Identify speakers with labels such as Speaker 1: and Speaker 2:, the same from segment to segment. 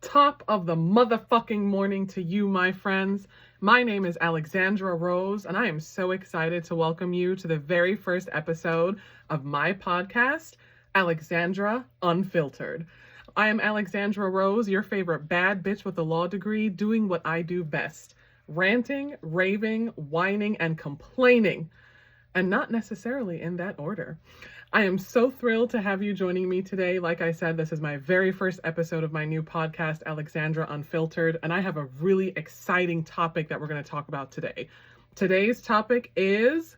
Speaker 1: Top of the motherfucking morning to you, my friends. My name is Alexandra Rose, and I am so excited to welcome you to the very first episode of my podcast, Alexandra Unfiltered. I am Alexandra Rose, your favorite bad bitch with a law degree, doing what I do best: ranting, raving, whining, and complaining, and not necessarily in that order. I am so thrilled to have you joining me today. Like I said, this is my very first episode of my new podcast, Alexandra Unfiltered, and I have a really exciting topic that we're going to talk about today. Today's topic is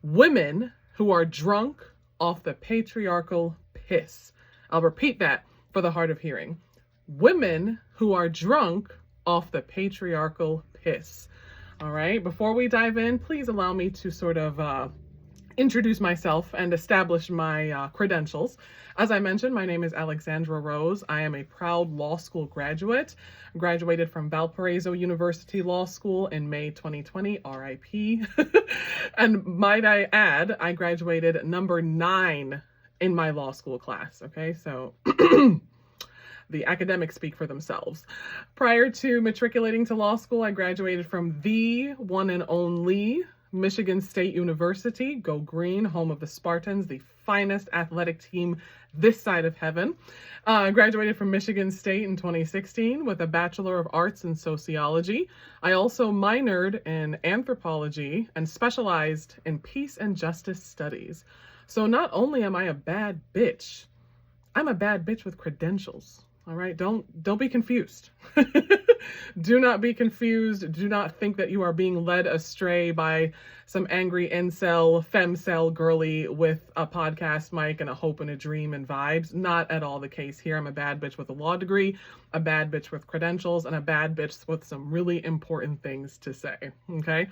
Speaker 1: women who are drunk off the patriarchal piss. I'll repeat that for the hard of hearing. Women who are drunk off the patriarchal piss. All right, before we dive in, please allow me to sort of introduce myself and establish my credentials. As I mentioned, my name is Alexandra Rose. I am a proud law school graduate. Graduated from Valparaiso University Law School in May 2020, RIP. And might I add, I graduated number 9 in my law school class. Okay, so the academics speak for themselves. Prior to matriculating to law school, I graduated from the one and only Michigan State University, go green, home of the Spartans, the finest athletic team this side of heaven. I graduated from Michigan State in 2016 with a Bachelor of Arts in Sociology. I also minored in anthropology and specialized in peace and justice studies. So not only am I a bad bitch, I'm a bad bitch with credentials. All right, don't be confused. Do not be confused. Do not think that you are being led astray by some angry incel, femcel girly with a podcast mic and a hope and a dream and vibes. Not at all the case here. I'm a bad bitch with a law degree, a bad bitch with credentials, and a bad bitch with some really important things to say. Okay,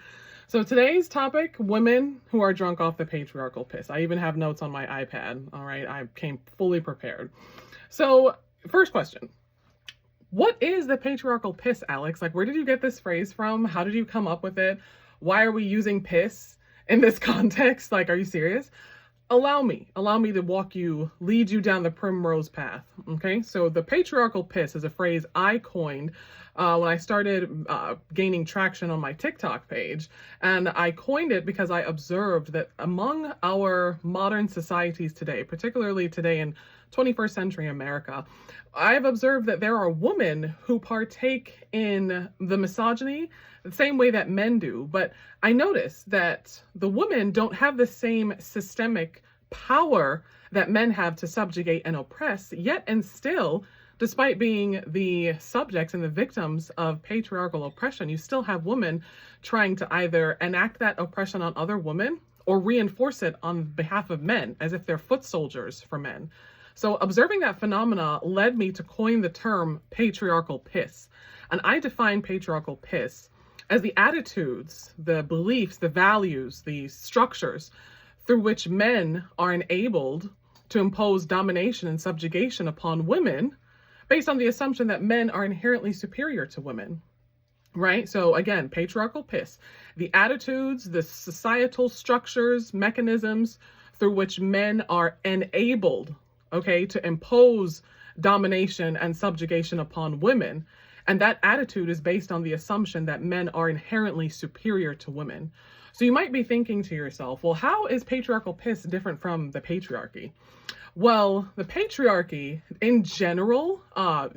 Speaker 1: so today's topic: women who are drunk off the patriarchal piss. I even have notes on my iPad. All right, I came fully prepared. So first question: what is the patriarchal piss, Alex? Like, where did you get this phrase from? How did you come up with it? Why are we using piss in this context? Like, are you serious? Allow me to lead you down the primrose path. Okay, so the patriarchal piss is a phrase I coined when I started gaining traction on my TikTok page. And I coined it because I observed that among our modern societies today, particularly today in 21st century America, I've observed that there are women who partake in the misogyny the same way that men do. But I notice that the women don't have the same systemic power that men have to subjugate and oppress, yet and still, despite being the subjects and the victims of patriarchal oppression, you still have women trying to either enact that oppression on other women or reinforce it on behalf of men, as if they're foot soldiers for men. So observing that phenomena led me to coin the term patriarchal piss. And I define patriarchal piss as the attitudes, the beliefs, the values, the structures through which men are enabled to impose domination and subjugation upon women based on the assumption that men are inherently superior to women. Right? So again, patriarchal piss, the attitudes, the societal structures, mechanisms through which men are enabled, okay, to impose domination and subjugation upon women. And that attitude is based on the assumption that men are inherently superior to women. So you might be thinking to yourself, well, how is patriarchal piss different from the patriarchy? Well, the patriarchy in general,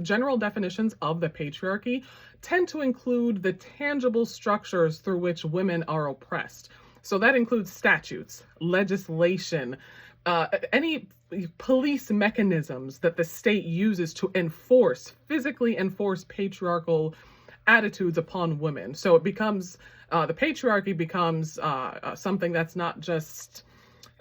Speaker 1: general definitions of the patriarchy tend to include the tangible structures through which women are oppressed. So that includes statutes, legislation, any police mechanisms that the state uses to physically enforce patriarchal attitudes upon women. So it becomes, the patriarchy becomes something that's not just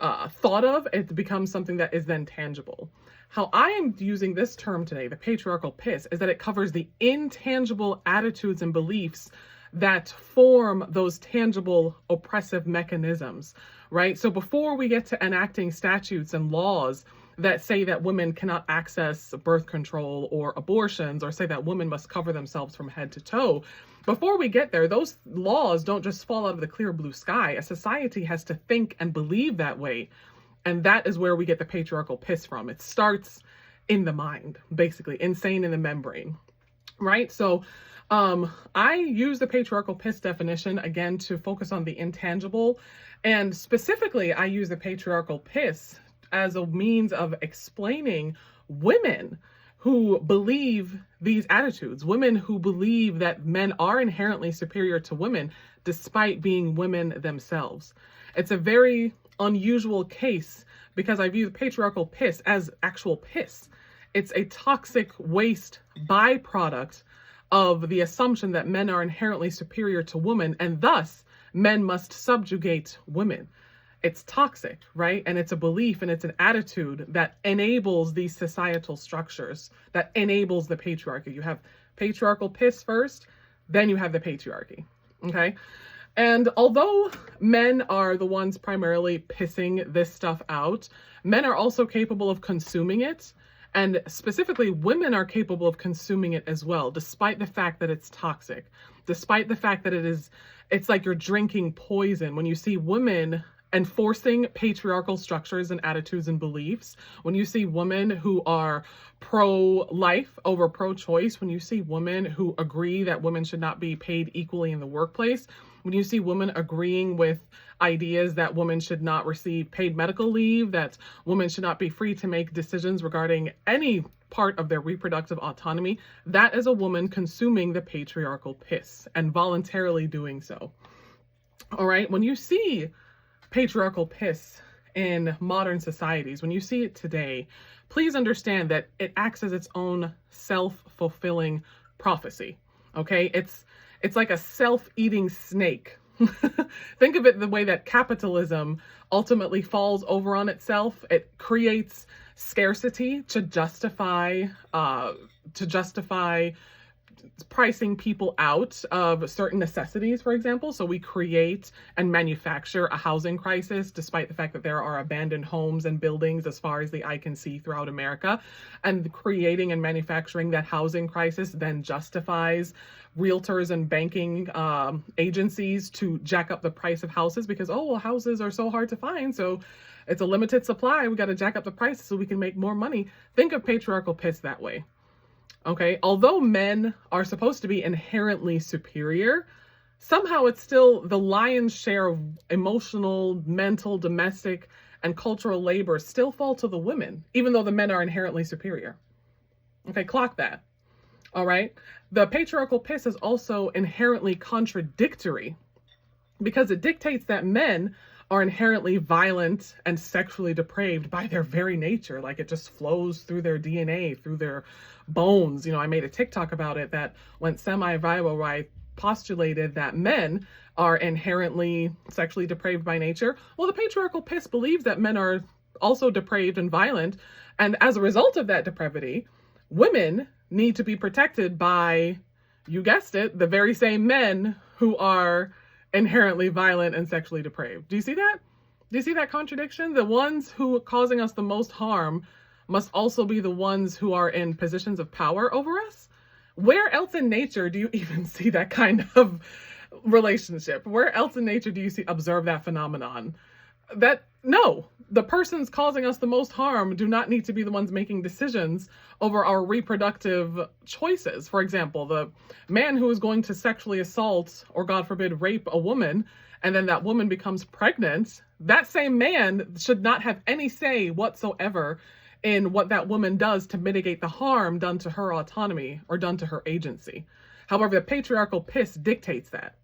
Speaker 1: thought of, it becomes something that is then tangible. How I am using this term today, the patriarchal piss, is that it covers the intangible attitudes and beliefs that form those tangible oppressive mechanisms, right? So before we get to enacting statutes and laws that say that women cannot access birth control or abortions, or say that women must cover themselves from head to toe, before we get there, those laws don't just fall out of the clear blue sky. A society has to think and believe that way. And that is where we get the patriarchal piss from. It starts in the mind, basically, insane in the membrane. right? So I use the patriarchal piss definition again to focus on the intangible. And specifically, I use the patriarchal piss as a means of explaining women who believe these attitudes, women who believe that men are inherently superior to women despite being women themselves. It's a very unusual case because I view the patriarchal piss as actual piss. It's a toxic waste byproduct of the assumption that men are inherently superior to women, and thus men must subjugate women. It's toxic, right? And it's a belief and it's an attitude that enables these societal structures, that enables the patriarchy. You have patriarchal piss first, then you have the patriarchy, okay? And although men are the ones primarily pissing this stuff out, men are also capable of consuming it. And specifically, women are capable of consuming it as well, despite the fact that it's toxic, despite the fact that it's like you're drinking poison. When you see women enforcing patriarchal structures and attitudes and beliefs, when you see women who are pro-life over pro-choice, when you see women who agree that women should not be paid equally in the workplace, when you see women agreeing with ideas that women should not receive paid medical leave, that women should not be free to make decisions regarding any part of their reproductive autonomy, that is a woman consuming the patriarchal piss and voluntarily doing so. All right, when you see patriarchal piss in modern societies, when you see it today, please understand that it acts as its own self-fulfilling prophecy. Okay, it's like a self-eating snake. Think of it the way that capitalism ultimately falls over on itself. It creates scarcity to justify pricing people out of certain necessities, for example. So we create and manufacture a housing crisis, despite the fact that there are abandoned homes and buildings as far as the eye can see throughout America. And creating and manufacturing that housing crisis then justifies realtors and banking agencies to jack up the price of houses because, oh, well, houses are so hard to find. So it's a limited supply. We got to jack up the prices so we can make more money. Think of patriarchal piss that way. Okay, although men are supposed to be inherently superior, somehow it's still the lion's share of emotional, mental, domestic, and cultural labor still fall to the women, even though the men are inherently superior. Okay, clock that. All right, the patriarchal piss is also inherently contradictory because it dictates that men are inherently violent and sexually depraved by their very nature. Like it just flows through their DNA, through their bones. You know, I made a TikTok about it that went semi-viral where I postulated that men are inherently sexually depraved by nature. Well, the patriarchal piss believes that men are also depraved and violent. And as a result of that depravity, women need to be protected by, you guessed it, the very same men who are inherently violent and sexually depraved. Do you see that? Do you see that contradiction? The ones who are causing us the most harm must also be the ones who are in positions of power over us. Where else in nature do you even see that kind of relationship? Where else in nature do you observe that phenomenon? No, the persons causing us the most harm do not need to be the ones making decisions over our reproductive choices. For example, the man who is going to sexually assault or, God forbid, rape a woman, and then that woman becomes pregnant, that same man should not have any say whatsoever in what that woman does to mitigate the harm done to her autonomy or done to her agency. However, the patriarchal piss dictates that.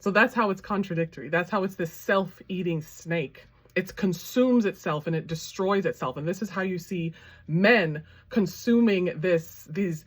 Speaker 1: So that's how it's contradictory. That's how it's this self-eating snake. It consumes itself and it destroys itself. And this is how you see men consuming these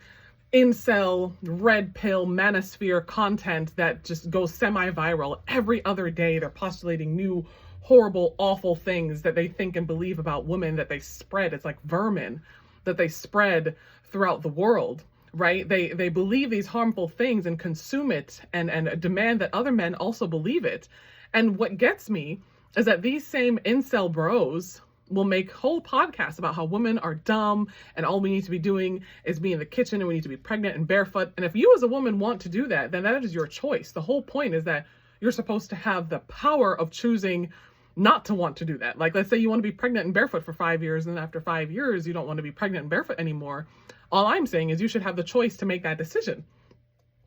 Speaker 1: incel, red pill, manosphere content that just goes semi-viral every other day. They're postulating new, horrible, awful things that they think and believe about women that they spread. It's like vermin that they spread throughout the world, right? They believe these harmful things and consume it and demand that other men also believe it. And what gets me is that these same incel bros will make whole podcasts about how women are dumb and all we need to be doing is be in the kitchen and we need to be pregnant and barefoot. And if you as a woman want to do that, then that is your choice. The whole point is that you're supposed to have the power of choosing not to want to do that. Like, let's say you want to be pregnant and barefoot for 5 years, and then after 5 years, you don't want to be pregnant and barefoot anymore. All I'm saying is you should have the choice to make that decision.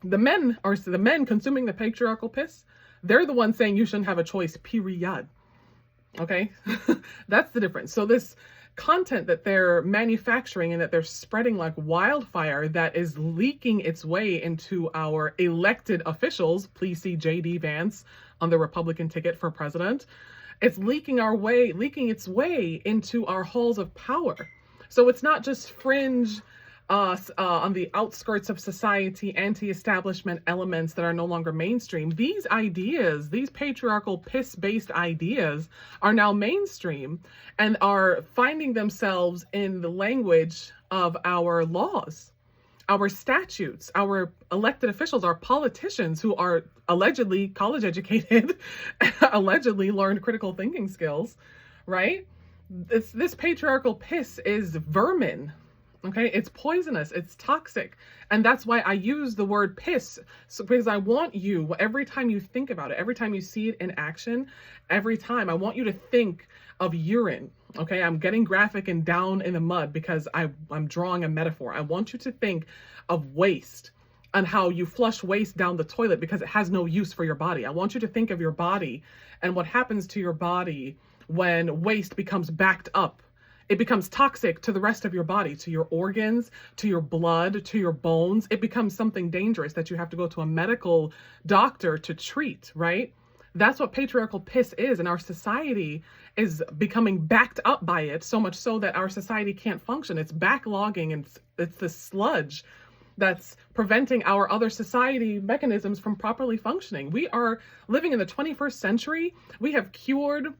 Speaker 1: The men consuming the patriarchal piss, they're the ones saying you shouldn't have a choice, period. Okay? That's the difference. So this content that they're manufacturing and that they're spreading like wildfire that is leaking its way into our elected officials, please see JD Vance on the Republican ticket for president. It's leaking its way into our halls of power. So it's not just fringe on the outskirts of society, anti-establishment elements that are no longer mainstream. These ideas, these patriarchal piss-based ideas are now mainstream and are finding themselves in the language of our laws, our statutes, our elected officials, our politicians who are allegedly college educated, allegedly learned critical thinking skills, right? This patriarchal piss is vermin. Okay, it's poisonous, it's toxic. And that's why I use the word piss. So, because I want you, every time you think about it, every time you see it in action, every time, I want you to think of urine. Okay, I'm getting graphic and down in the mud because I'm drawing a metaphor. I want you to think of waste and how you flush waste down the toilet because it has no use for your body. I want you to think of your body and what happens to your body when waste becomes backed up. It becomes toxic to the rest of your body, to your organs, to your blood, to your bones. It becomes something dangerous that you have to go to a medical doctor to treat, right? That's what patriarchal piss is. And our society is becoming backed up by it, so much so that our society can't function. It's backlogging, and it's the sludge that's preventing our other society mechanisms from properly functioning. We are living in the 21st century. We have cured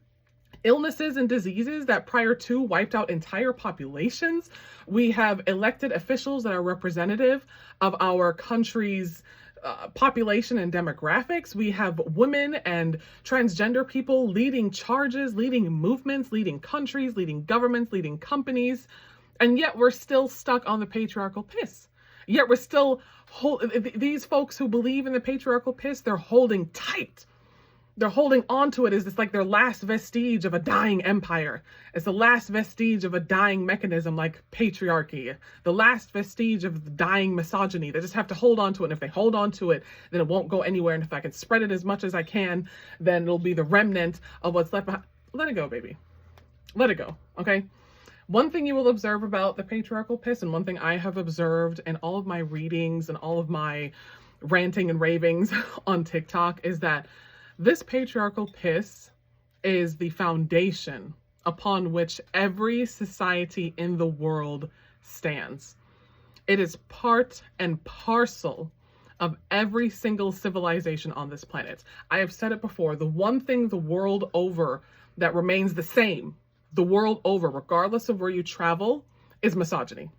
Speaker 1: illnesses and diseases that prior to wiped out entire populations. We have elected officials that are representative of our country's population and demographics. We have women and transgender people leading charges, leading movements, leading countries, leading governments, leading companies. And yet we're still stuck on the patriarchal piss. Yet we're still, these folks who believe in the patriarchal piss, they're holding tight. They're holding on to it as it's like their last vestige of a dying empire. It's the last vestige of a dying mechanism like patriarchy, the last vestige of the dying misogyny. They just have to hold on to it. And if they hold on to it, then it won't go anywhere. And if I can spread it as much as I can, then it'll be the remnant of what's left behind. Let it go, baby. Let it go, okay? One thing you will observe about the patriarchal piss, and one thing I have observed in all of my readings and all of my ranting and ravings on TikTok, is that this patriarchal piss is the foundation upon which every society in the world stands. It is part and parcel of every single civilization on this planet. I have said it before, the one thing the world over that remains the same, the world over, regardless of where you travel, is misogyny.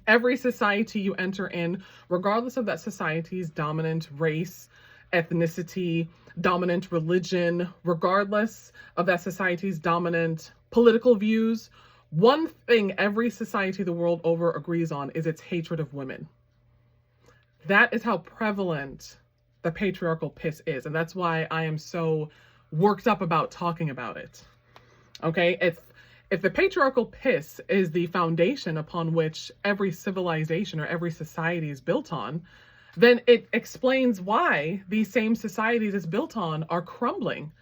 Speaker 1: Every society you enter in, regardless of that society's dominant race, ethnicity, dominant religion, regardless of that society's dominant political views, one thing every society the world over agrees on is its hatred of women. That is how prevalent the patriarchal piss is. And that's why I am so worked up about talking about it. Okay? If the patriarchal piss is the foundation upon which every civilization or every society is built on, then it explains why these same societies it's built on are crumbling,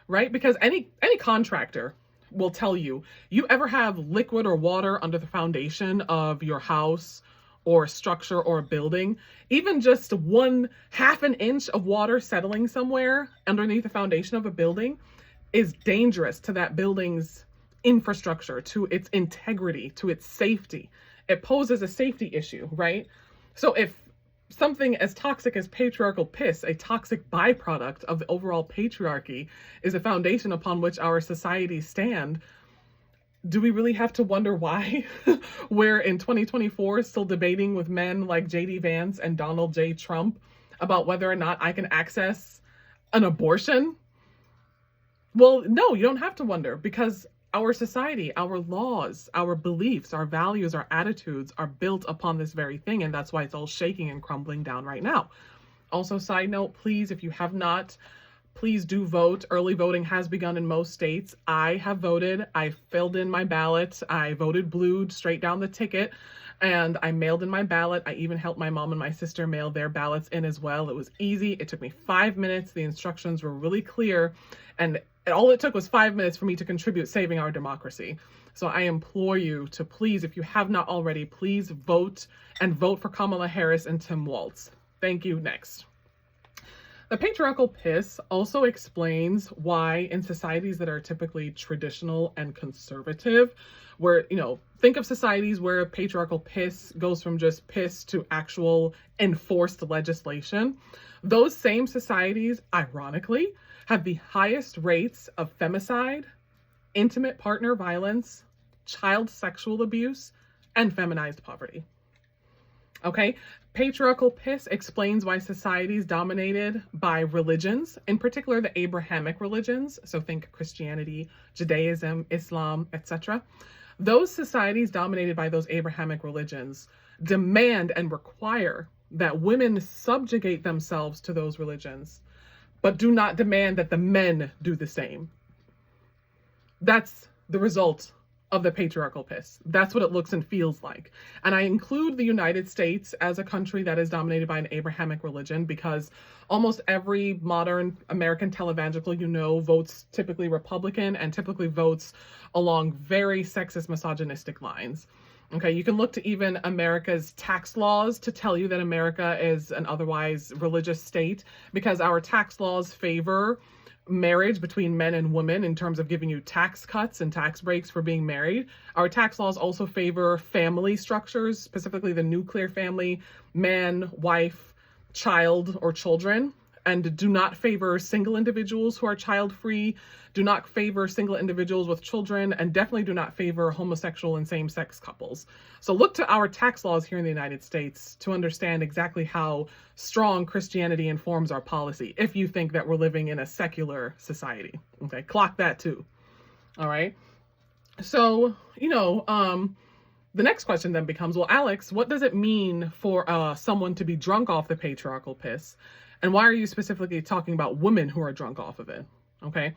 Speaker 1: right? Because any contractor will tell you, you ever have liquid or water under the foundation of your house or structure or a building, even just 1/2 an inch of water settling somewhere underneath the foundation of a building is dangerous to that building's infrastructure, to its integrity, to its safety. It poses a safety issue, right? So if something as toxic as patriarchal piss, a toxic byproduct of the overall patriarchy, is a foundation upon which our societies stand, do we really have to wonder why we're in 2024 still debating with men like JD Vance and Donald J. Trump about whether or not I can access an abortion? Well, no, you don't have to wonder, because our society, our laws, our beliefs, our values, our attitudes are built upon this very thing. And that's why it's all shaking and crumbling down right now. Also, side note, please, if you have not, please do vote. Early voting has begun in most states. I have voted. I filled in my ballot. I voted blue straight down the ticket. and I mailed in my ballot. I even helped my mom and my sister mail their ballots in as well. It was easy. It took me 5 minutes. The instructions were really clear, and all it took was 5 minutes for me to contribute saving our democracy. So I implore you to please, if you have not already, please vote, and vote for Kamala Harris and Tim Walz. Thank you. Next. The patriarchal piss also explains why in societies that are typically traditional and conservative, where, think of societies where patriarchal piss goes from just piss to actual enforced legislation. Those same societies, ironically, have the highest rates of femicide, intimate partner violence, child sexual abuse, and feminized poverty. Okay, patriarchal piss explains why societies dominated by religions, in particular the Abrahamic religions, so think Christianity, Judaism, Islam, etc. Those societies dominated by those Abrahamic religions demand and require that women subjugate themselves to those religions, but do not demand that the men do the same. That's the result of the patriarchal piss. That's what it looks and feels like. And I include the United States as a country that is dominated by an Abrahamic religion because almost every modern American televangelical votes typically Republican and typically votes along very sexist, misogynistic lines. Okay, you can look to even America's tax laws to tell you that America is an otherwise religious state because our tax laws favor marriage between men and women in terms of giving you tax cuts and tax breaks for being married. Our tax laws also favor family structures, specifically the nuclear family, man, wife, child, or children, and do not favor single individuals who are child-free, do not favor single individuals with children, and definitely do not favor homosexual and same-sex couples. So look to our tax laws here in the United States to understand exactly how strong Christianity informs our policy, if you think that we're living in a secular society. Okay, clock that too. All right. So, the next question then becomes, well, Alex, what does it mean for someone to be drunk off the patriarchal piss? And why are you specifically talking about women who are drunk off of it? Okay.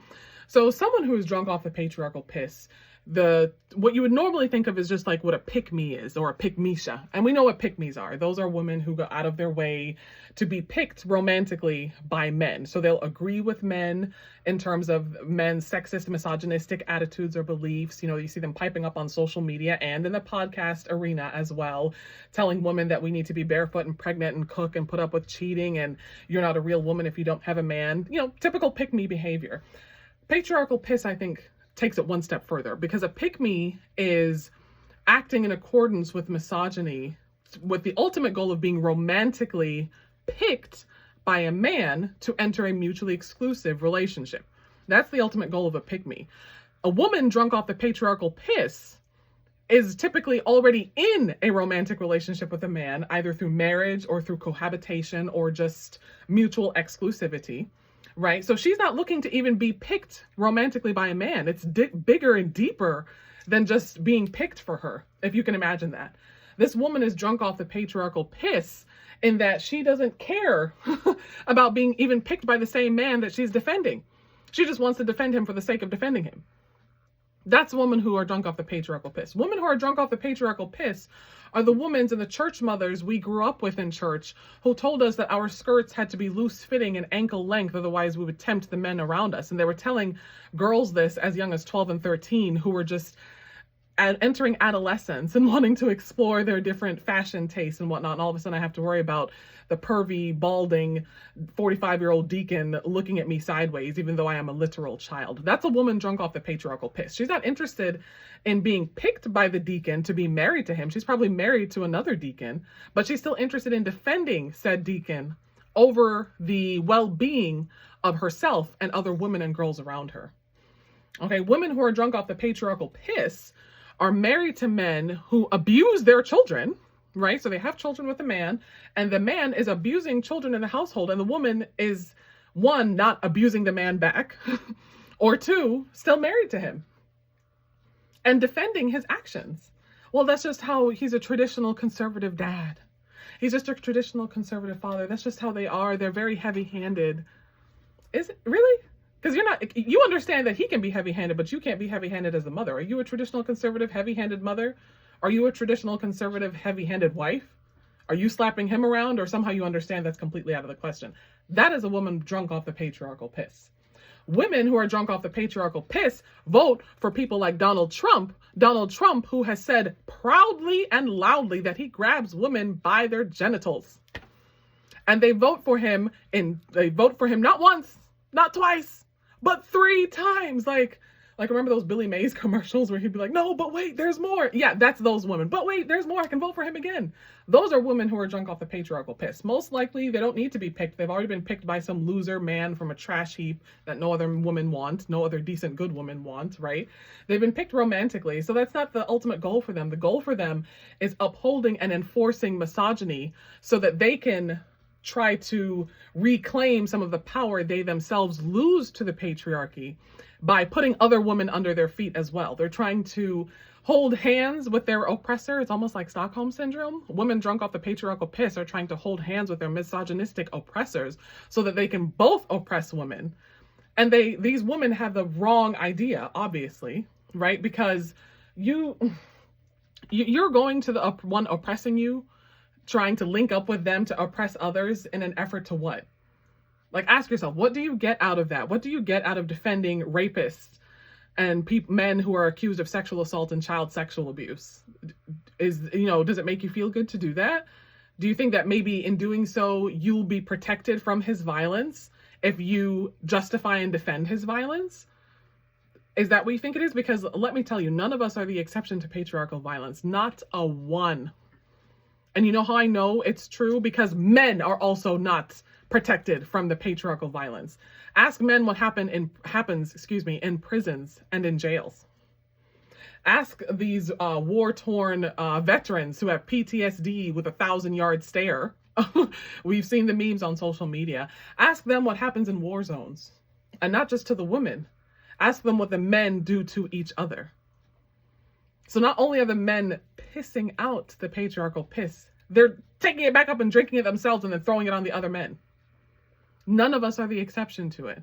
Speaker 1: So someone who is drunk off the patriarchal piss, what you would normally think of is just like what a pick-me is or a pick-misha. And we know what pick-me's are. Those are women who go out of their way to be picked romantically by men. So they'll agree with men in terms of men's sexist, misogynistic attitudes or beliefs. You see them piping up on social media and in the podcast arena as well, telling women that we need to be barefoot and pregnant and cook and put up with cheating and you're not a real woman if you don't have a man. Typical pick-me behavior. Patriarchal piss, I think, takes it one step further because a pick-me is acting in accordance with misogyny with the ultimate goal of being romantically picked by a man to enter a mutually exclusive relationship. That's the ultimate goal of a pick-me. A woman drunk off the patriarchal piss is typically already in a romantic relationship with a man, either through marriage or through cohabitation or just mutual exclusivity. Right? So she's not looking to even be picked romantically by a man. It's bigger and deeper than just being picked for her, if you can imagine that. This woman is drunk off the patriarchal piss in that she doesn't care about being even picked by the same man that she's defending. She just wants to defend him for the sake of defending him. That's women who are drunk off the patriarchal piss. Women who are drunk off the patriarchal piss are the women and the church mothers we grew up with in church who told us that our skirts had to be loose fitting and ankle length, otherwise we would tempt the men around us. And they were telling girls this as young as 12 and 13 who were just entering adolescence and wanting to explore their different fashion tastes and whatnot. And all of a sudden I have to worry about the pervy, balding 45-year-old deacon looking at me sideways, even though I am a literal child. That's a woman drunk off the patriarchal piss. She's not interested in being picked by the deacon to be married to him. She's probably married to another deacon, but she's still interested in defending said deacon over the well-being of herself and other women and girls around her. Okay, women who are drunk off the patriarchal piss are married to men who abuse their children, right? So they have children with a man, and the man is abusing children in the household, and the woman is, one, not abusing the man back, or two, still married to him and defending his actions. Well, that's just how he's a traditional conservative dad. He's just a traditional conservative father. That's just how they are. They're very heavy-handed. Is it really? Because you understand that he can be heavy-handed, but you can't be heavy-handed as a mother. Are you a traditional conservative heavy-handed mother? Are you a traditional conservative heavy-handed wife? Are you slapping him around, or somehow you understand that's completely out of the question? That is a woman drunk off the patriarchal piss. Women who are drunk off the patriarchal piss vote for people like Donald Trump, who has said proudly and loudly that he grabs women by their genitals. And they vote for him not once, not twice, but 3 times. Like remember those Billy Mays commercials where he'd be like, no, but wait, there's more. Yeah, that's those women. But wait, there's more. I can vote for him again. Those are women who are drunk off the patriarchal piss. Most likely, they don't need to be picked. They've already been picked by some loser man from a trash heap that no other woman wants, no other decent good woman wants, right? They've been picked romantically. So that's not the ultimate goal for them. The goal for them is upholding and enforcing misogyny so that they can try to reclaim some of the power they themselves lose to the patriarchy by putting other women under their feet as well. They're trying to hold hands with their oppressor. It's almost like Stockholm syndrome. Women drunk off the patriarchal piss are trying to hold hands with their misogynistic oppressors so that they can both oppress women. And these women have the wrong idea, obviously, right? Because you're going to the one oppressing you, trying to link up with them to oppress others in an effort to what? Like, ask yourself, what do you get out of that? What do you get out of defending rapists and men who are accused of sexual assault and child sexual abuse? Does it make you feel good to do that? Do you think that maybe in doing so, you'll be protected from his violence if you justify and defend his violence? Is that what you think it is? Because let me tell you, none of us are the exception to patriarchal violence. Not a one. And you know how I know it's true? Because men are also not protected from the patriarchal violence. Ask men what happens in prisons and in jails. Ask these war-torn veterans who have PTSD with a 1,000-yard stare. We've seen the memes on social media. Ask them what happens in war zones. And not just to the women. Ask them what the men do to each other. So not only are the men pissing out the patriarchal piss, they're taking it back up and drinking it themselves and then throwing it on the other men. None of us are the exception to it.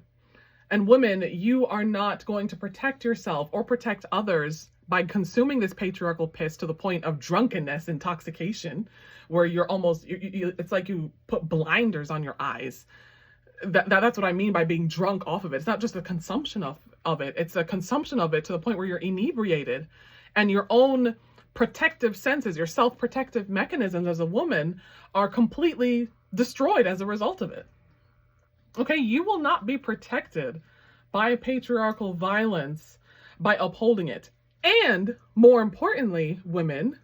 Speaker 1: And women, you are not going to protect yourself or protect others by consuming this patriarchal piss to the point of drunkenness, intoxication, where you're almost, it's like you put blinders on your eyes. That's what I mean by being drunk off of it. It's not just a consumption of it. It's a consumption of it to the point where you're inebriated. And your own protective senses, your self-protective mechanisms as a woman are completely destroyed as a result of it. Okay, you will not be protected by patriarchal violence by upholding it. And more importantly, women,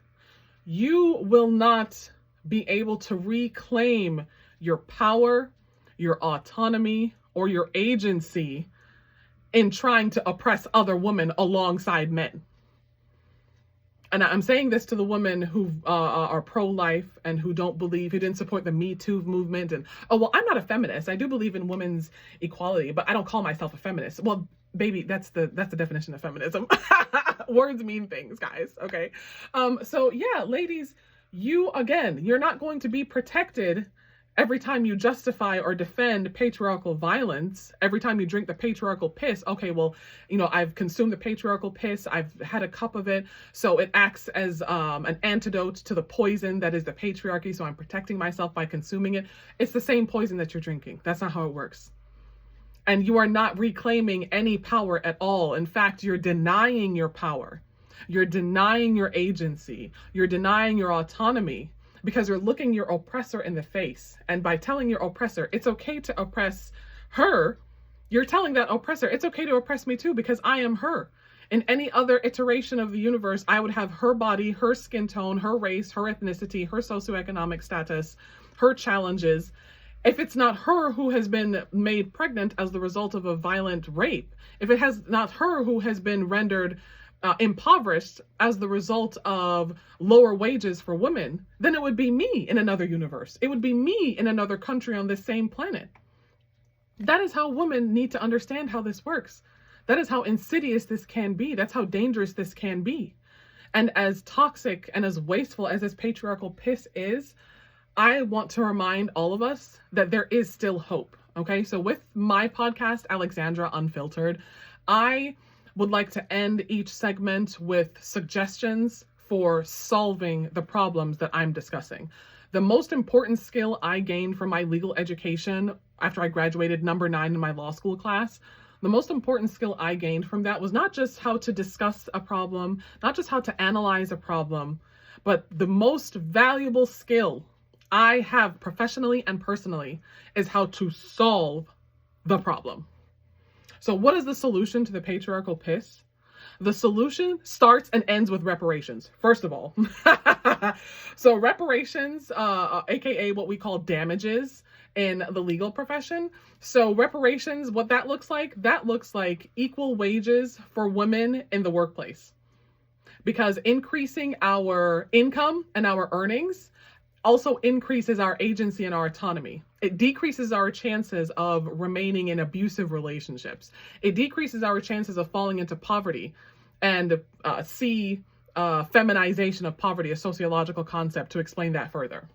Speaker 1: you will not be able to reclaim your power, your autonomy, or your agency in trying to oppress other women alongside men. And I'm saying this to the women who are pro-life and who didn't support the Me Too movement. And, oh, well, I'm not a feminist. I do believe in women's equality, but I don't call myself a feminist. Well, baby, that's the definition of feminism. Words mean things, guys. Okay. So yeah, ladies, you're not going to be protected every time you justify or defend patriarchal violence, every time you drink the patriarchal piss. Okay, well, I've consumed the patriarchal piss. I've had a cup of it. So it acts as an antidote to the poison that is the patriarchy. So I'm protecting myself by consuming it. It's the same poison that you're drinking. That's not how it works. And you are not reclaiming any power at all. In fact, you're denying your power. You're denying your agency. You're denying your autonomy. Because you're looking your oppressor in the face. And by telling your oppressor, it's okay to oppress her, you're telling that oppressor, it's okay to oppress me too, because I am her. In any other iteration of the universe, I would have her body, her skin tone, her race, her ethnicity, her socioeconomic status, her challenges. If it's not her who has been made pregnant as the result of a violent rape, if it has not her who has been rendered impoverished as the result of lower wages for women, then it would be me in another universe. It would be me in another country on this same planet. That is how women need to understand how this works. That is how insidious this can be. That's how dangerous this can be. And as toxic and as wasteful as this patriarchal piss is, I want to remind all of us that there is still hope. Okay, so with my podcast, Alexandra Unfiltered, I would like to end each segment with suggestions for solving the problems that I'm discussing. The most important skill I gained from my legal education after I graduated number 9 in my law school class, the most important skill I gained from that was not just how to discuss a problem, not just how to analyze a problem, but the most valuable skill I have professionally and personally is how to solve the problem. So what is the solution to the patriarchal piss? The solution starts and ends with reparations, first of all. So reparations, aka what we call damages in the legal profession. So reparations, what that looks like equal wages for women in the workplace. Because increasing our income and our earnings also increases our agency and our autonomy. It decreases our chances of remaining in abusive relationships. It decreases our chances of falling into poverty and feminization of poverty, a sociological concept to explain that further.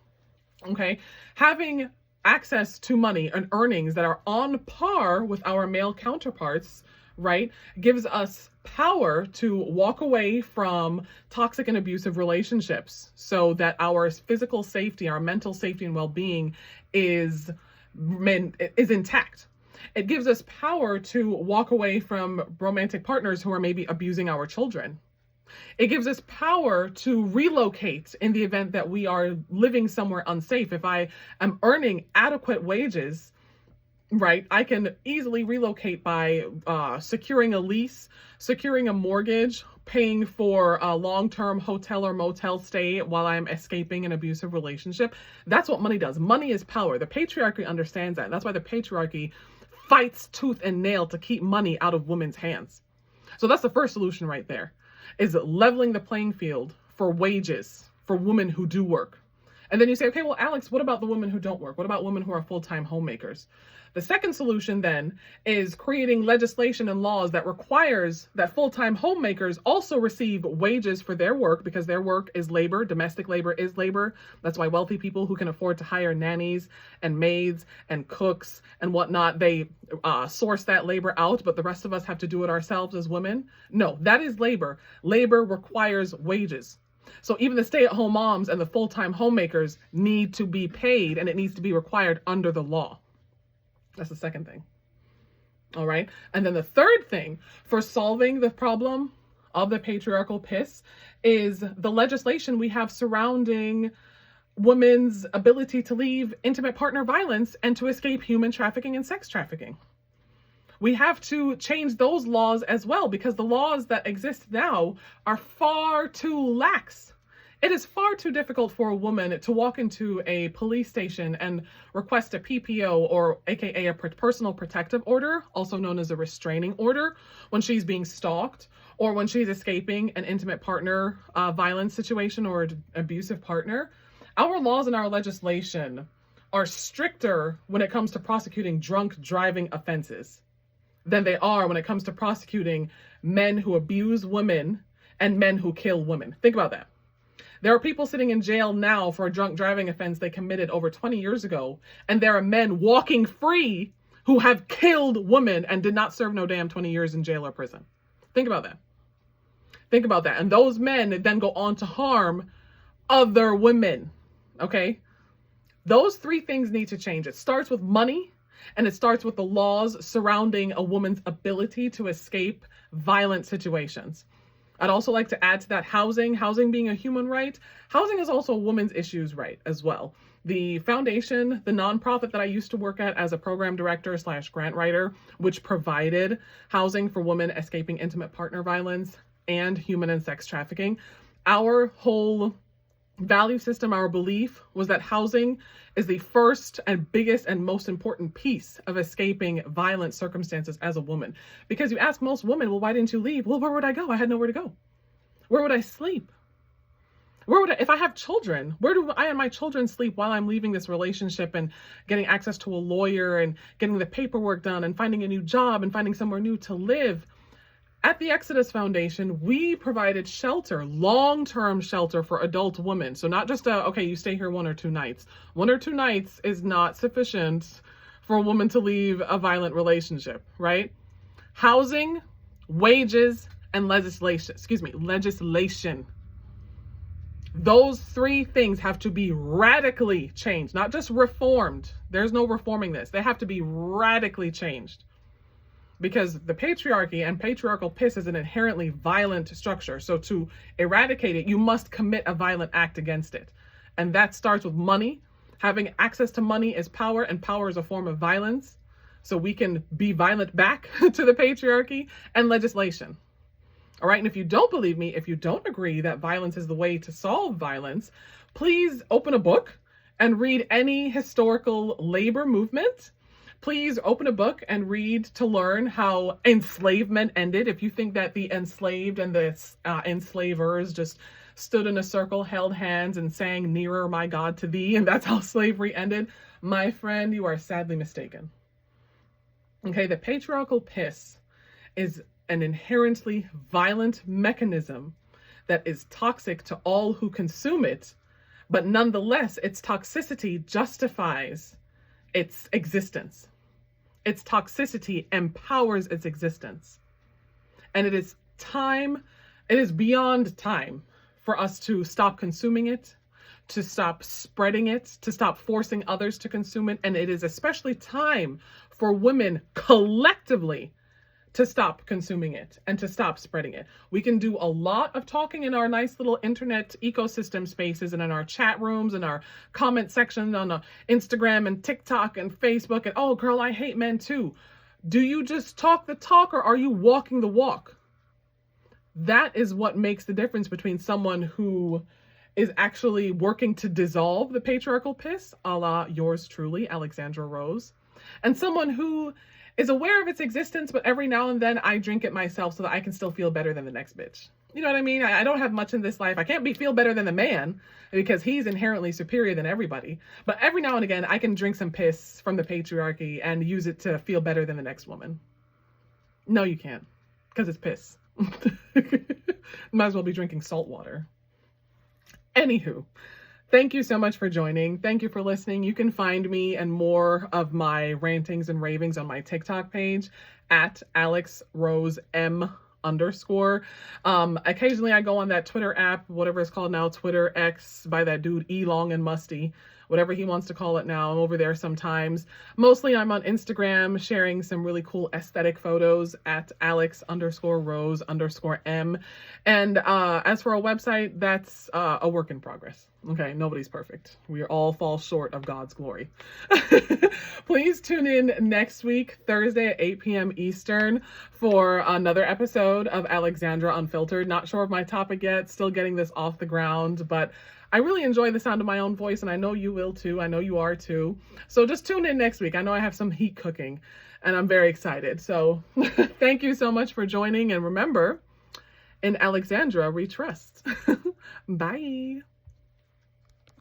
Speaker 1: Okay, having access to money and earnings that are on par with our male counterparts, right, gives us power to walk away from toxic and abusive relationships so that our physical safety, our mental safety and well-being is intact. It gives us power to walk away from romantic partners who are maybe abusing our children. It gives us power to relocate in the event that we are living somewhere unsafe. If I am earning adequate wages, right, I can easily relocate by securing a lease, securing a mortgage, paying for a long-term hotel or motel stay while I'm escaping an abusive relationship. That's what money does. Money is power. The patriarchy understands that. That's why the patriarchy fights tooth and nail to keep money out of women's hands. So that's the first solution right there, is leveling the playing field for wages for women who do work. And then you say, okay, well, Alex, what about the women who don't work? What about women who are full-time homemakers? The second solution then is creating legislation and laws that requires that full-time homemakers also receive wages for their work, because their work is labor. Domestic labor is labor. That's why wealthy people who can afford to hire nannies and maids and cooks and whatnot, they source that labor out, but the rest of us have to do it ourselves as women. No, that is labor. Labor requires wages. So even the stay-at-home moms and the full-time homemakers need to be paid, and it needs to be required under the law. That's the second thing. All right. And then the third thing for solving the problem of the patriarchal piss is the legislation we have surrounding women's ability to leave intimate partner violence and to escape human trafficking and sex trafficking. We have to change those laws as well, because the laws that exist now are far too lax. It is far too difficult for a woman to walk into a police station and request a PPO, or AKA a personal protective order, also known as a restraining order, when she's being stalked or when she's escaping an intimate partner violence situation or an abusive partner. Our laws and our legislation are stricter when it comes to prosecuting drunk driving offenses than they are when it comes to prosecuting men who abuse women and men who kill women. Think about that. There are people sitting in jail now for a drunk driving offense they committed over 20 years ago, and there are men walking free who have killed women and did not serve no damn 20 years in jail or prison. Think about that. Think about that. And those men then go on to harm other women. Okay? Those three things need to change. It starts with money, and it starts with the laws surrounding a woman's ability to escape violent situations. I'd also like to add to that housing being a human right. Housing is also a woman's issues right as well. The foundation, the nonprofit that I used to work at as a program director / grant writer, which provided housing for women escaping intimate partner violence and human and sex trafficking, our whole value system, our belief was that housing is the first and biggest and most important piece of escaping violent circumstances as a woman. Because you ask most women, well, why didn't you leave? Well, where would I go? I had nowhere to go. Where would I sleep? If I have children, where do I and my children sleep while I'm leaving this relationship and getting access to a lawyer and getting the paperwork done and finding a new job and finding somewhere new to live? At the Exodus Foundation, we provided shelter, long-term shelter for adult women. So not just okay, you stay here 1 or 2 nights. 1 or 2 nights is not sufficient for a woman to leave a violent relationship, right? Housing, wages, and legislation. Those three things have to be radically changed, not just reformed. There's no reforming this. They have to be radically changed. Because the patriarchy and patriarchal piss is an inherently violent structure. So to eradicate it, you must commit a violent act against it. And that starts with money. Having access to money is power, and power is a form of violence. So we can be violent back to the patriarchy, and legislation. All right. And if you don't believe me, if you don't agree that violence is the way to solve violence, please open a book and read any historical labor movement. Please open a book and read to learn how enslavement ended. If you think that the enslaved and the enslavers just stood in a circle, held hands, and sang "Nearer, My God, to Thee," and that's how slavery ended, my friend, you are sadly mistaken. Okay, the patriarchal piss is an inherently violent mechanism that is toxic to all who consume it, but nonetheless, its toxicity justifies its existence. Its toxicity empowers its existence. And it is beyond time for us to stop consuming it, to stop spreading it, to stop forcing others to consume it. And it is especially time for women collectively to stop consuming it and to stop spreading it. We can do a lot of talking in our nice little internet ecosystem spaces and in our chat rooms and our comment section on Instagram and TikTok and Facebook. And oh, girl, I hate men too. Do you just talk the talk, or are you walking the walk? That is what makes the difference between someone who is actually working to dissolve the patriarchal piss, a la yours truly, Alexandra Rose, and someone who is aware of its existence, but every now and then I drink it myself so that I can still feel better than the next bitch. You know what I mean? I don't have much in this life. I can't feel better than the man because he's inherently superior than everybody. But every now and again, I can drink some piss from the patriarchy and use it to feel better than the next woman. No, you can't, because it's piss. Might as well be drinking salt water. Anywho, thank you so much for joining. Thank you for listening. You can find me and more of my rantings and ravings on my TikTok page at AlexRoseM_. Occasionally I go on that Twitter app, whatever it's called now, Twitter X, by that dude Elon and Musty, whatever he wants to call it now. I'm over there sometimes. Mostly I'm on Instagram sharing some really cool aesthetic photos at Alex_Rose_M. And as for a website, that's a work in progress. Okay, nobody's perfect. We all fall short of God's glory. Please tune in next week, Thursday at 8 p.m. Eastern, for another episode of Alexandra Unfiltered. Not sure of my topic yet, still getting this off the ground, but I really enjoy the sound of my own voice, and I know you will too. I know you are too. So just tune in next week. I know I have some heat cooking, and I'm very excited. So thank you so much for joining, and remember, in Alexandra we trust. Bye.